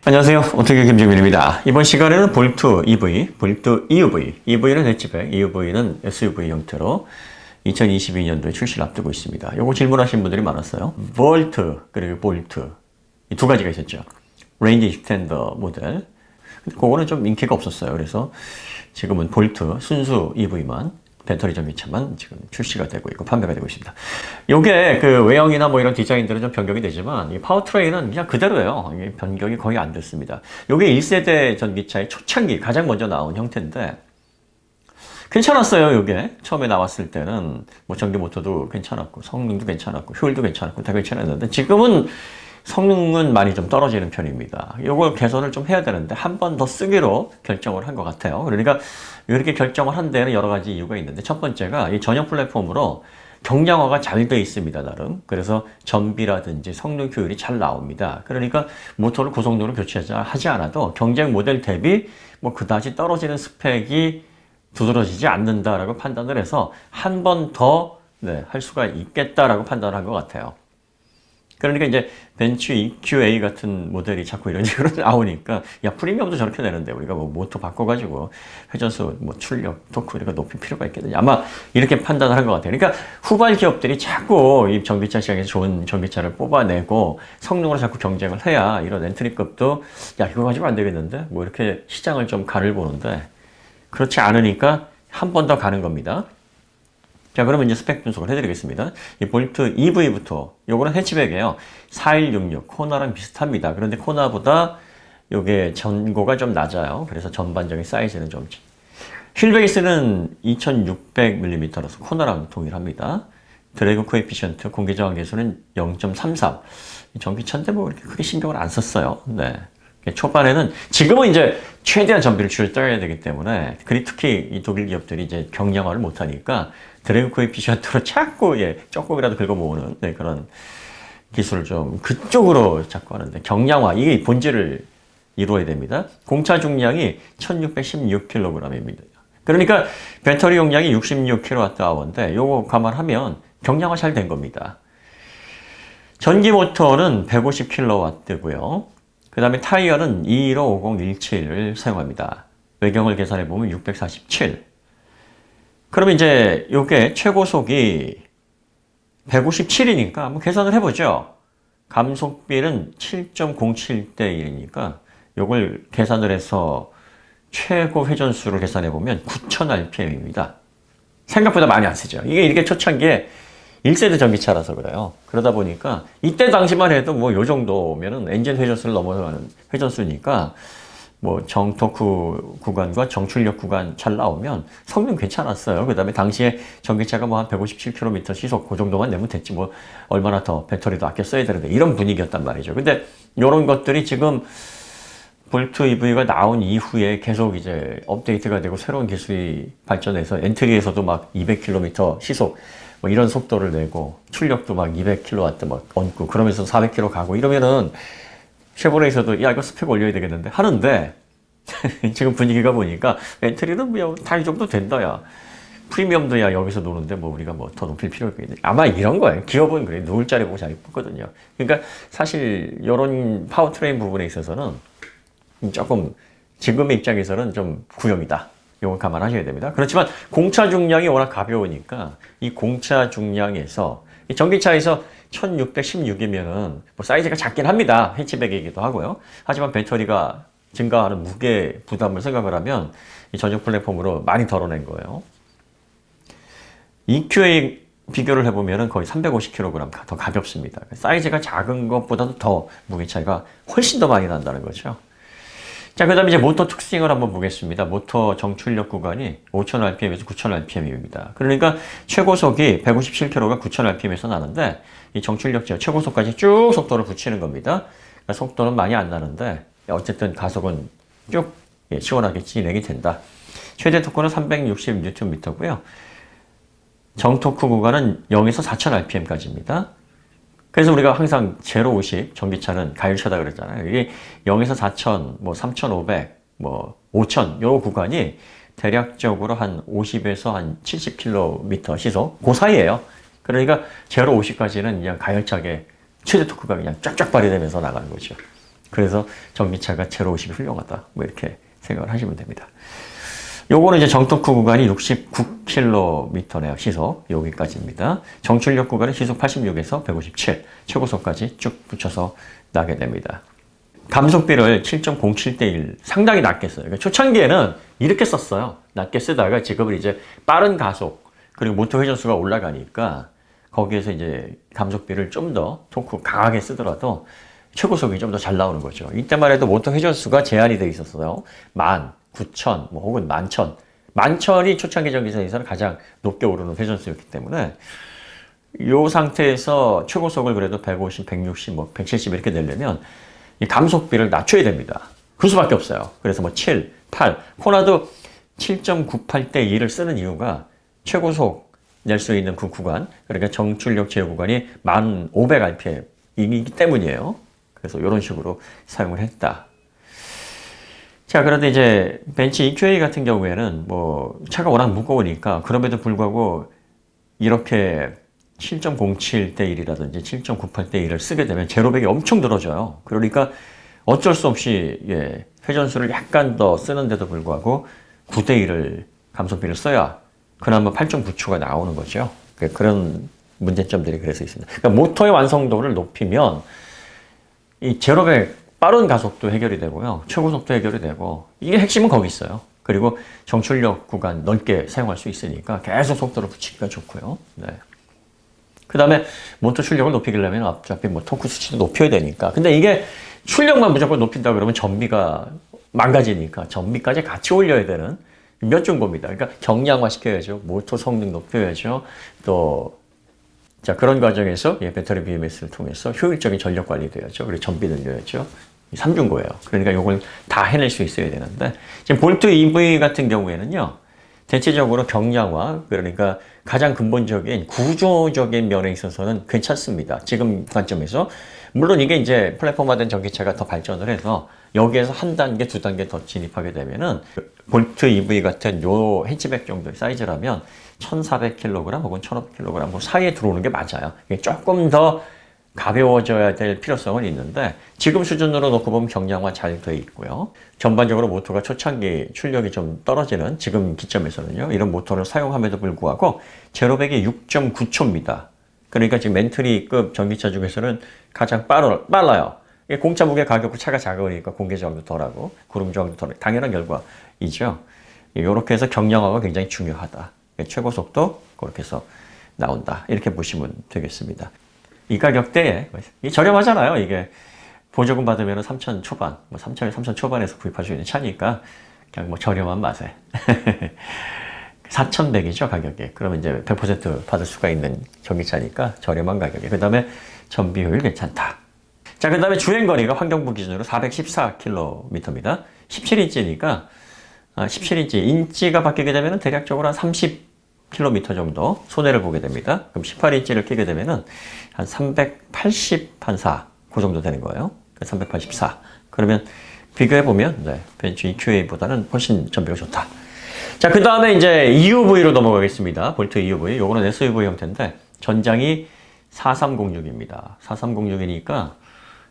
안녕하세요. 오토교 김정민입니다. 이번 시간에는 볼트 EV, 볼트 EUV, EV는 해치백, EUV는 SUV 형태로 2022년도에 출시를 앞두고 있습니다. 요거 질문하신 분들이 많았어요. 볼트 그리고 볼트 이 두 가지가 있었죠. 레인지 익스텐더 모델. 그거는 좀 인기가 없었어요. 그래서 지금은 볼트 순수 EV만 배터리 전기차만 지금 출시가 되고 있고 판매가 되고 있습니다. 요게 그 외형이나 뭐 이런 디자인들은 좀 변경이 되지만 이 파워트레인은 그냥 그대로예요. 이게 변경이 거의 안 됐습니다. 요게 1세대 전기차의 초창기 가장 먼저 나온 형태인데 괜찮았어요. 요게 처음에 나왔을 때는 뭐 전기 모터도 괜찮았고 성능도 괜찮았고 효율도 괜찮았고 다 괜찮았는데 지금은 성능은 많이 좀 떨어지는 편입니다. 이걸 개선을 좀 해야 되는데 한 번 더 쓰기로 결정을 한 것 같아요. 그러니까 이렇게 결정을 한 데는 여러 가지 이유가 있는데 첫 번째가 이 전용 플랫폼으로 경량화가 잘 돼 있습니다, 나름. 그래서 전비라든지 성능 효율이 잘 나옵니다. 그러니까 모터를 고속도로 교체하지 않아도 경쟁 모델 대비 뭐 그다지 떨어지는 스펙이 두드러지지 않는다라고 판단을 해서 한 번 더 할 수가 있겠다라고 판단을 한 것 같아요. 그러니까 이제 벤츠 EQA 같은 모델이 자꾸 이런 식으로 나오니까 야 프리미엄도 저렇게 되는데 우리가 뭐 모터 바꿔가지고 회전수 뭐 출력 토크 이런 거 높일 필요가 있겠느냐 아마 이렇게 판단을 한 것 같아요. 그러니까 후발 기업들이 자꾸 이 전기차 시장에서 좋은 전기차를 뽑아내고 성능으로 자꾸 경쟁을 해야 이런 엔트리급도 야 이거 가지고 안 되겠는데 뭐 이렇게 시장을 좀 간을 보는데 그렇지 않으니까 한 번 더 가는 겁니다. 자, 그러면 이제 스펙 분석을 해드리겠습니다. 이 볼트 EV부터, 요거는 해치백이에요. 4166, 코나랑 비슷합니다. 그런데 코나보다 요게 전고가 좀 낮아요. 그래서 전반적인 사이즈는 좀. 휠베이스는 2600mm라서 코나랑 동일합니다. 드래그 코에피션트, 공기 저항 계수는 0.33. 전기차인데 뭐 이렇게 크게 신경을 안 썼어요. 네. 초반에는 지금은 이제 최대한 전비를 줄여야 되기 때문에 특히 이 독일 기업들이 이제 경량화를 못하니까 드래그 코에피션트로 자꾸 조금이라도 긁어 모으는 그런 기술을 좀 그쪽으로 자꾸 하는데 경량화 이게 본질을 이루어야 됩니다. 공차 중량이 1616kg입니다. 그러니까 배터리 용량이 66kWh인데 요거 감안하면 경량화 잘 된 겁니다. 전기 모터는 150kW고요. 그 다음에 타이어는 2155017을 사용합니다. 외경을 계산해 보면 647. 그러면 이제 요게 최고속이 157이니까 한번 계산을 해보죠. 감속비는 7.07대 1이니까 요걸 계산을 해서 최고 회전수를 계산해 보면 9000rpm입니다. 생각보다 많이 안 쓰죠. 이게 이렇게 초창기에 1세대 전기차라서 그래요. 그러다 보니까 이때 당시만 해도 뭐 요 정도면은 엔진 회전수를 넘어가는 회전수니까 뭐 정토크 구간과 정출력 구간 잘 나오면 성능 괜찮았어요. 그 다음에 당시에 전기차가 뭐 한 157km 시속 그 정도만 내면 됐지 뭐 얼마나 더 배터리도 아껴 써야 되는데 이런 분위기였단 말이죠. 근데 이런 것들이 지금 볼트 EV가 나온 이후에 계속 이제 업데이트가 되고 새로운 기술이 발전해서 엔트리에서도 막 200km 시속 뭐 이런 속도를 내고 출력도 막 200kW 막 얹고 그러면서 400km 가고 이러면은 쉐보레에서도 야 이거 스펙 올려야 되겠는데 하는데 지금 분위기가 보니까 엔트리는 뭐 다 이 정도 된다 야 프리미엄도 야 여기서 노는데 뭐 우리가 뭐 더 높일 필요가 있겠냐 아마 이런 거예요. 기업은 그래 누울 자리 보고 잘 뽑거든요. 그러니까 사실 이런 파워트레인 부분에 있어서는 조금 지금의 입장에서는 좀 구형이다. 이건 감안하셔야 됩니다. 그렇지만 공차 중량이 워낙 가벼우니까 이 공차 중량에서 이 전기차에서 1616이면은 뭐 사이즈가 작긴 합니다. 해치백이기도 하고요. 하지만 배터리가 증가하는 무게 부담을 생각을 하면 이 전용 플랫폼으로 많이 덜어낸 거예요. EQA 비교를 해보면은 거의 350kg 더 가볍습니다. 사이즈가 작은 것보다도 더 무게 차이가 훨씬 더 많이 난다는 거죠. 자, 그 다음에 이제 모터 특징을 한번 보겠습니다. 모터 정출력 구간이 5000rpm에서 9000rpm입니다. 그러니까 최고속이 157km가 9000rpm에서 나는데 이 정출력 제어 최고속까지 쭉 속도를 붙이는 겁니다. 그러니까 속도는 많이 안 나는데 어쨌든 가속은 쭉 시원하게 진행이 된다. 최대 토크는 360Nm고요. 정토크 구간은 0에서 4000rpm까지입니다. 그래서 우리가 항상 제로50 전기차는 가열차다 그랬잖아요. 이게 0에서 4000, 뭐 3500, 뭐 5000 요 구간이 대략적으로 한 50에서 한 70km 시속 그 사이에요. 그러니까 제로50까지는 그냥 가열차게 최대 토크가 그냥 쫙쫙 발휘되면서 나가는 거죠. 그래서 전기차가 제로 50이 훌륭하다. 뭐 이렇게 생각을 하시면 됩니다. 요거는 이제 정토크 구간이 69km네요. 시속 여기까지입니다. 정출력 구간은 시속 86에서 157, 최고속까지 쭉 붙여서 나게 됩니다. 감속비를 7.07대 1 상당히 낮게 써요. 그러니까 초창기에는 이렇게 썼어요. 낮게 쓰다가 지금은 이제 빠른 가속 그리고 모터 회전수가 올라가니까 거기에서 이제 감속비를 좀 더 토크 강하게 쓰더라도 최고속이 좀 더 잘 나오는 거죠. 이때만 해도 모터 회전수가 제한이 돼 있었어요. 19,000 뭐 혹은 11,000. 11,000이 초창기 전기차에서는 가장 높게 오르는 회전수였기 때문에 이 상태에서 최고속을 그래도 150, 160, 뭐 170 이렇게 내려면 이 감속비를 낮춰야 됩니다. 그 수밖에 없어요. 그래서 뭐 7, 8, 코나도 7.98대 2를 쓰는 이유가 최고속 낼 수 있는 그 구간, 그러니까 정출력 제어 구간이 1500rpm이기 때문이에요. 그래서 이런 식으로 사용을 했다. 자, 그런데 이제 벤츠 EQA 같은 경우에는 뭐 차가 워낙 무거우니까 그럼에도 불구하고 이렇게 7.07대 1이라든지 7.98대 1을 쓰게 되면 제로백이 엄청 늘어져요. 그러니까 어쩔 수 없이 회전수를 약간 더 쓰는데도 불구하고 9대 1을 감속비를 써야 그나마 8.9초가 나오는 거죠. 그런 문제점들이 그래서 있습니다. 그러니까 모터의 완성도를 높이면 이 제로백 빠른 가속도 해결이 되고요. 최고속도 해결이 되고 이게 핵심은 거기 있어요. 그리고 정출력 구간 넓게 사용할 수 있으니까 계속 속도를 붙이기가 좋고요. 네. 그 다음에 모터 출력을 높이려면 어차피 뭐 토크 수치도 높여야 되니까. 근데 이게 출력만 무조건 높인다 그러면 전비가 망가지니까 전비까지 같이 올려야 되는 몇 중고입니다. 그러니까 경량화 시켜야죠. 모터 성능 높여야죠. 또 자, 그런 과정에서 배터리 BMS를 통해서 효율적인 전력 관리돼야죠. 그리고 전비 늘려야죠. 3중고예요. 그러니까 이걸 다 해낼 수 있어야 되는데 지금 볼트 EV 같은 경우에는요. 대체적으로 경량화, 그러니까 가장 근본적인 구조적인 면에 있어서는 괜찮습니다. 지금 관점에서. 물론 이게 이제 플랫폼화된 전기차가 더 발전을 해서 여기에서 한 단계, 두 단계 더 진입하게 되면은 볼트 EV 같은 요 해치백 정도의 사이즈라면 1,400kg 혹은 1,500kg 뭐 사이에 들어오는 게 맞아요. 이게 조금 더 가벼워져야 될 필요성은 있는데 지금 수준으로 놓고 보면 경량화 잘 돼 있고요. 전반적으로 모터가 초창기 출력이 좀 떨어지는 지금 기점에서는요. 이런 모터를 사용함에도 불구하고 제로백이 6.9초입니다. 그러니까 지금 멘트리급 전기차 중에서는 가장 빨라요. 공차 무게 가격고 차가 작으니까 공기 저항도 덜하고 구름 저항도 덜하고 당연한 결과이죠. 이렇게 해서 경량화가 굉장히 중요하다. 최고 속도 그렇게 해서 나온다. 이렇게 보시면 되겠습니다. 이 가격대에 저렴하잖아요. 이게 보조금 받으면 3천 초반, 뭐 3천에 3천 초반에서 구입할 수 있는 차니까 그냥 뭐 저렴한 맛에 4,100이죠 가격이. 그러면 이제 100% 받을 수가 있는 전기차니까 저렴한 가격에. 그 다음에 전비 효율 괜찮다. 자, 그 다음에 주행거리가 환경부 기준으로 414km입니다. 17인치니까 17인치 인치가 바뀌게 되면 대략적으로 한 30km 정도 손해를 보게 됩니다. 그럼 18인치를 끼게 되면은 한 384, 그 정도 되는 거예요. 384. 그러면 비교해보면, 벤츠 EQA보다는 훨씬 전비가 좋다. 자, 그 다음에 이제 EUV로 넘어가겠습니다. 볼트 EUV. 요거는 SUV 형태인데, 전장이 4306입니다. 4306이니까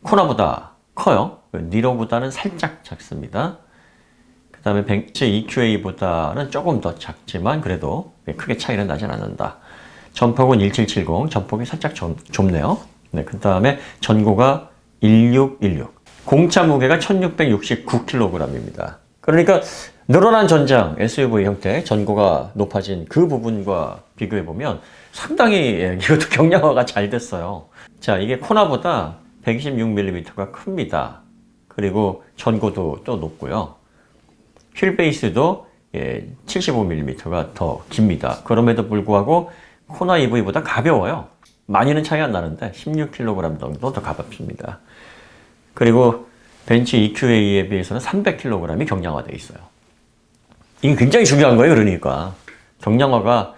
코나보다 커요. 니로보다는 살짝 작습니다. 그 다음에 벤츠 EQA보다는 조금 더 작지만 그래도 크게 차이는 나진 않는다. 전폭은 1770, 전폭이 살짝 좁네요. 네, 그 다음에 전고가 1616. 공차 무게가 1669kg입니다. 그러니까 늘어난 전장 SUV 형태, 전고가 높아진 그 부분과 비교해보면 상당히 이것도 경량화가 잘 됐어요. 자, 이게 코나보다 126mm가 큽니다. 그리고 전고도 또 높고요. 휠 베이스도 75mm가 더 깁니다. 그럼에도 불구하고 코나 EV보다 가벼워요. 많이는 차이 안 나는데 16kg 정도 더 가볍습니다. 그리고 벤츠 EQA에 비해서는 300kg이 경량화되어 있어요. 이게 굉장히 중요한 거예요. 그러니까 경량화가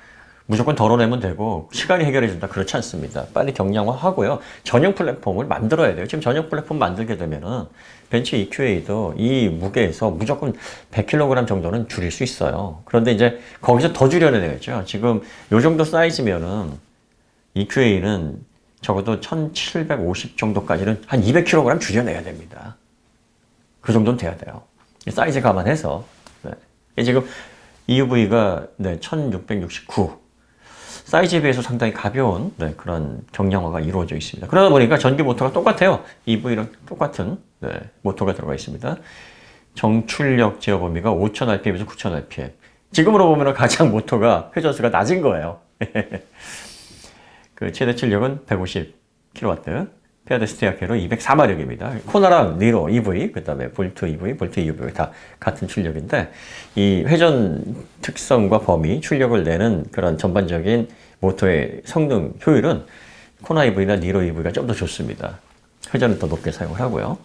무조건 덜어내면 되고 시간이 해결해 준다. 그렇지 않습니다. 빨리 경량화하고요. 전용 플랫폼을 만들어야 돼요. 지금 전용 플랫폼 만들게 되면은 벤츠 EQA도 이 무게에서 무조건 100kg 정도는 줄일 수 있어요. 그런데 이제 거기서 더 줄여내야죠. 지금 요 정도 사이즈면은 EQA는 적어도 1750 정도까지는 한 200kg 줄여내야 됩니다. 그 정도는 돼야 돼요. 사이즈 감안해서. 네. 지금 EUV가 네, 1669. 사이즈에 비해서 상당히 가벼운 네, 그런 경량화가 이루어져 있습니다. 그러다 보니까 전기 모터가 똑같아요. EV랑 똑같은 네, 모터가 들어가 있습니다. 정출력 제어 범위가 5000rpm에서 9000rpm. 지금으로 보면 가장 모터가 회전수가 낮은 거예요. 그 최대 출력은 150kW, 페어드 스테아케로 204마력입니다. 코나랑 니로 EV, 그 다음에 볼트 EV, 볼트 EUV 다 같은 출력인데 이 회전 특성과 범위, 출력을 내는 그런 전반적인 모터의 성능, 효율은 코나 EV나 니로 EV가 좀 더 좋습니다. 회전을 더 높게 사용을 하고요.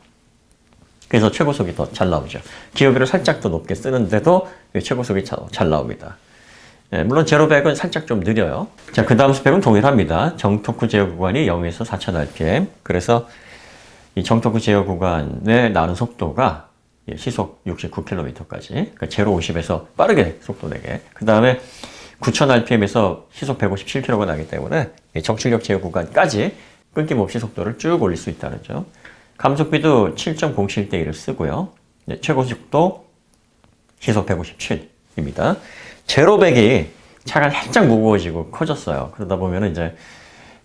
그래서 최고속이 더 잘 나오죠. 기어비를 살짝 더 높게 쓰는데도 최고속이 잘 나옵니다. 네, 물론 제로백은 살짝 좀 느려요. 자, 그 다음 스펙은 동일합니다. 정토크 제어 구간이 0에서 4000rpm. 그래서 이 정토크 제어 구간에 나는 속도가 시속 69km까지, 그러니까 제로 50에서 빠르게 속도 내게. 그 다음에 9000rpm에서 시속 157km가 나기 때문에 정출력 제어 구간까지 끊김없이 속도를 쭉 올릴 수 있다는 점. 감속비도 7.07대 1을 쓰고요. 네, 최고 속도 시속 157입니다. 제로백이 차가 살짝 무거워지고 커졌어요. 그러다 보면 이제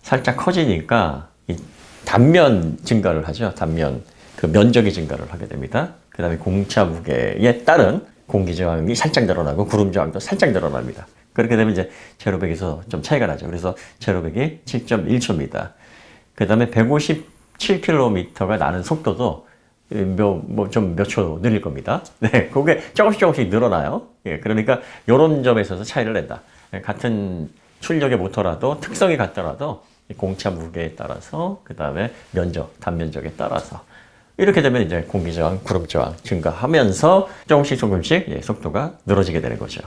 살짝 커지니까 이 단면 증가를 하죠. 단면, 그 면적이 증가를 하게 됩니다. 그 다음에 공차 무게에 따른 공기 저항이 살짝 늘어나고 구름 저항도 살짝 늘어납니다. 그렇게 되면 이제 제로백에서 좀 차이가 나죠. 그래서 제로백이 7.1초입니다. 그 다음에 157km가 나는 속도도 몇 초 늘릴 겁니다. 네, 그게 조금씩 늘어나요. 예, 그러니까 이런 점에 있어서 차이를 낸다. 같은 출력의 모터라도 특성이 같더라도 공차 무게에 따라서 그 다음에 면적, 단면적에 따라서 이렇게 되면 이제 공기 저항, 구름 저항 증가하면서 조금씩 속도가 늘어지게 되는 거죠.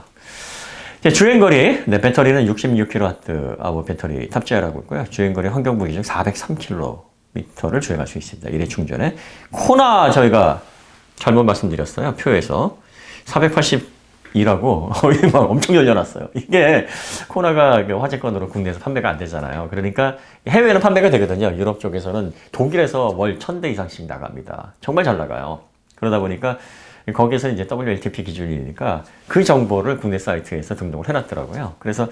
주행거리, 네, 배터리는 66kWh 배터리 탑재하고 있고요. 주행거리 환경부 기준 403km를 주행할 수 있습니다. 1회 충전에. 코나 저희가 잘못 말씀드렸어요. 표에서 482라고 막 엄청 열려놨어요. 이게 코나가 화재건으로 국내에서 판매가 안 되잖아요. 그러니까 해외에는 판매가 되거든요. 유럽 쪽에서는 독일에서 월 1000대 이상씩 나갑니다. 정말 잘 나가요. 그러다 보니까 거기서 이제 WLTP 기준이니까 그 정보를 국내 사이트에서 등록을 해놨더라고요. 그래서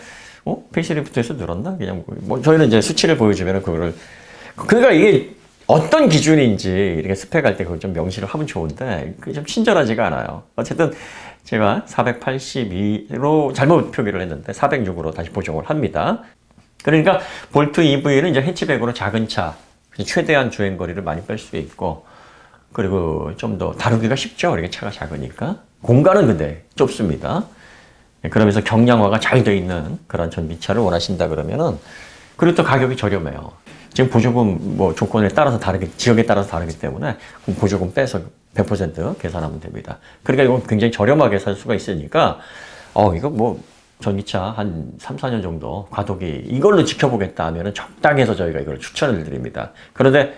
페이스리프트에서 늘었나? 그냥 뭐 저희는 이제 수치를 보여주면 그거를 그러니까 이게 어떤 기준인지 이렇게 스펙할 때 그걸 좀 명시를 하면 좋은데 그게 좀 친절하지가 않아요. 어쨌든 제가 482로 잘못 표기를 했는데 406으로 다시 보정을 합니다. 그러니까 볼트 EV는 이제 해치백으로 작은 차, 최대한 주행거리를 많이 뺄 수 있고 그리고 좀 더 다루기가 쉽죠. 이렇게 차가 작으니까. 공간은 근데 좁습니다. 그러면서 경량화가 잘 돼 있는 그런 전기차를 원하신다 그러면은 그리고 또 가격이 저렴해요. 지금 보조금 뭐 조건에 따라서 다르게, 지역에 따라서 다르기 때문에 보조금 빼서 100% 계산하면 됩니다. 그러니까 이건 굉장히 저렴하게 살 수가 있으니까 이거 뭐 전기차 한 3, 4년 정도 과도기 이걸로 지켜보겠다 하면은 적당히 해서 저희가 이걸 추천을 드립니다. 그런데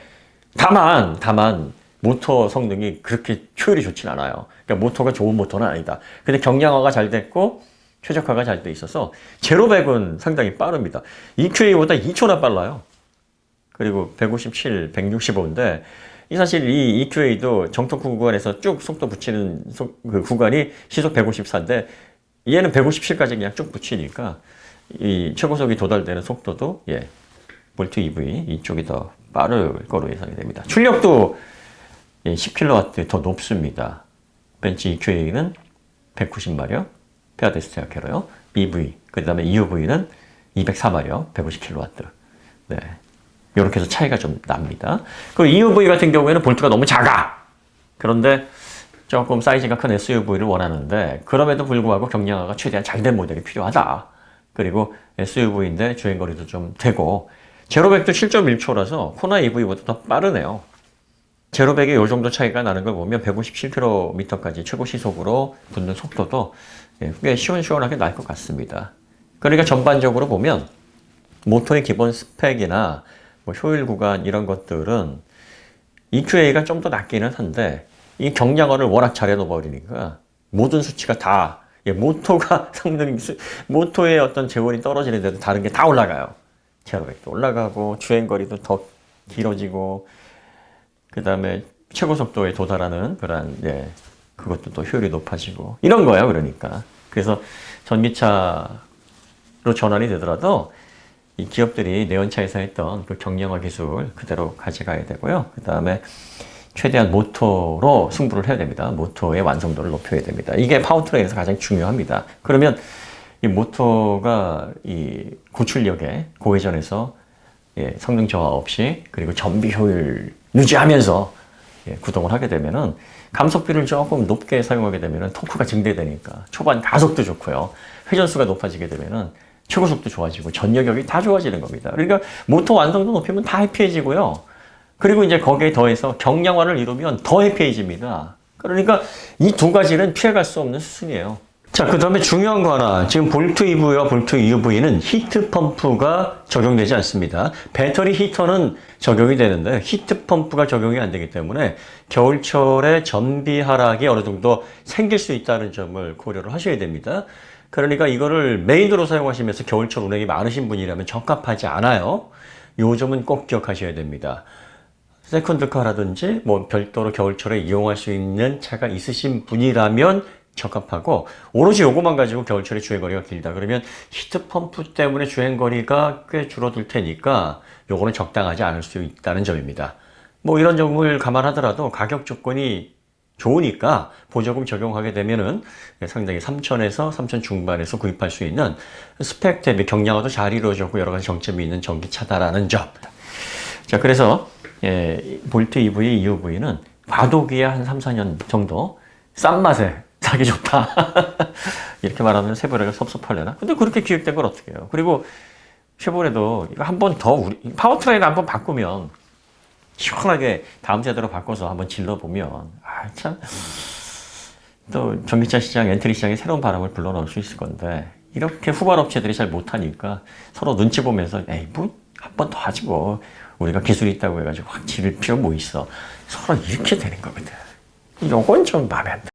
다만 모터 성능이 그렇게 효율이 좋진 않아요. 그러니까 모터가 좋은 모터는 아니다. 근데 경량화가 잘 됐고 최적화가 잘 돼 있어서 제로백은 상당히 빠릅니다. EQA보다 2초나 빨라요. 그리고 157, 165인데 사실 이 EQA도 정토크 구간에서 쭉 속도 붙이는 그 구간이 시속 154인데 얘는 157까지 그냥 쭉 붙이니까 이 최고속이 도달되는 속도도 볼트 EV 이쪽이 더 빠를 거로 예상이 됩니다. 출력도 10kW 더 높습니다. 벤츠 EQA는 190마력, 페어드 스테아케로요. EV, 그 다음에 EUV는 204마력, 150kW. 네. 이렇게 해서 차이가 좀 납니다. 그 EUV 같은 경우에는 볼트가 너무 작아! 그런데 조금 사이즈가 큰 SUV를 원하는데, 그럼에도 불구하고 경량화가 최대한 잘 된 모델이 필요하다. 그리고 SUV인데 주행거리도 좀 되고, 제로백도 7.1초라서 코나 EV보다 더 빠르네요. 제로백에 이 정도 차이가 나는 걸 보면 157km까지 최고 시속으로 붙는 속도도 꽤 시원시원하게 날 것 같습니다. 그러니까 전반적으로 보면 모터의 기본 스펙이나 뭐 효율 구간 이런 것들은 EQA가 좀 더 낮기는 한데 이 경량화를 워낙 잘 해놓아버리니까 모든 수치가 다 모터가 성능, 모터의 어떤 재원이 떨어지는데도 다른 게 다 올라가요. 제로백도 올라가고 주행거리도 더 길어지고 그 다음에 최고 속도에 도달하는 그런, 예, 그것도 또 효율이 높아지고. 이런 거예요, 그러니까. 그래서 전기차로 전환이 되더라도 이 기업들이 내연차에서 했던 그 경량화 기술 그대로 가져가야 되고요. 그 다음에 최대한 모터로 승부를 해야 됩니다. 모터의 완성도를 높여야 됩니다. 이게 파워트레인에서 가장 중요합니다. 그러면 이 모터가 이 고출력에 고회전에서 예, 성능 저하 없이 그리고 전비 효율 유지하면서 예, 구동을 하게 되면은 감속비를 조금 높게 사용하게 되면은 토크가 증대되니까 초반 가속도 좋고요. 회전수가 높아지게 되면은 최고 속도 좋아지고 전력이 다 좋아지는 겁니다. 그러니까 모터 완성도 높이면 다 해피해지고요. 그리고 이제 거기에 더해서 경량화를 이루면 더 해피해집니다. 그러니까 이 두 가지는 피해갈 수 없는 수순이에요. 자, 그 다음에 중요한 거 하나. 지금 볼트 EV와 볼트 EV는 히트 펌프가 적용되지 않습니다. 배터리 히터는 적용이 되는데 히트 펌프가 적용이 안 되기 때문에 겨울철에 전비 하락이 어느 정도 생길 수 있다는 점을 고려를 하셔야 됩니다. 그러니까 이거를 메인으로 사용하시면서 겨울철 운행이 많으신 분이라면 적합하지 않아요. 요 점은 꼭 기억하셔야 됩니다. 세컨드카라든지 뭐 별도로 겨울철에 이용할 수 있는 차가 있으신 분이라면 적합하고, 오로지 요거만 가지고 겨울철에 주행거리가 길다 그러면 히트펌프 때문에 주행거리가 꽤 줄어들 테니까 요거는 적당하지 않을 수 있다는 점입니다. 뭐 이런 점을 감안하더라도 가격 조건이 좋으니까 보조금 적용하게 되면은 상당히 3천에서 3천 중반에서 구입할 수 있는 스펙 대비 경량화도 잘 이루어졌고 여러 가지 정점이 있는 전기차다라는 점. 자, 그래서 예, 볼트 EV, EUV는 과도기에 한 3, 4년 정도 싼 맛에 사기 좋다. 이렇게 말하면 쉐보레가 섭섭하려나? 근데 그렇게 기획된 걸 어떻게 해요? 그리고 쉐보레도 이거 한 번 더 파워트레인 한번 바꾸면 시원하게 다음 세대로 바꿔서 한번 질러보면 참 또 전기차 시장, 엔트리 시장에 새로운 바람을 불러넣을 수 있을 건데 이렇게 후발 업체들이 잘 못하니까 서로 눈치 보면서 에이 뭐 한 번 더 하지 뭐 우리가 기술이 있다고 해가지고 확 지를 필요 뭐 있어. 서로 이렇게 되는 거거든. 요건 좀 마음에 안 들어.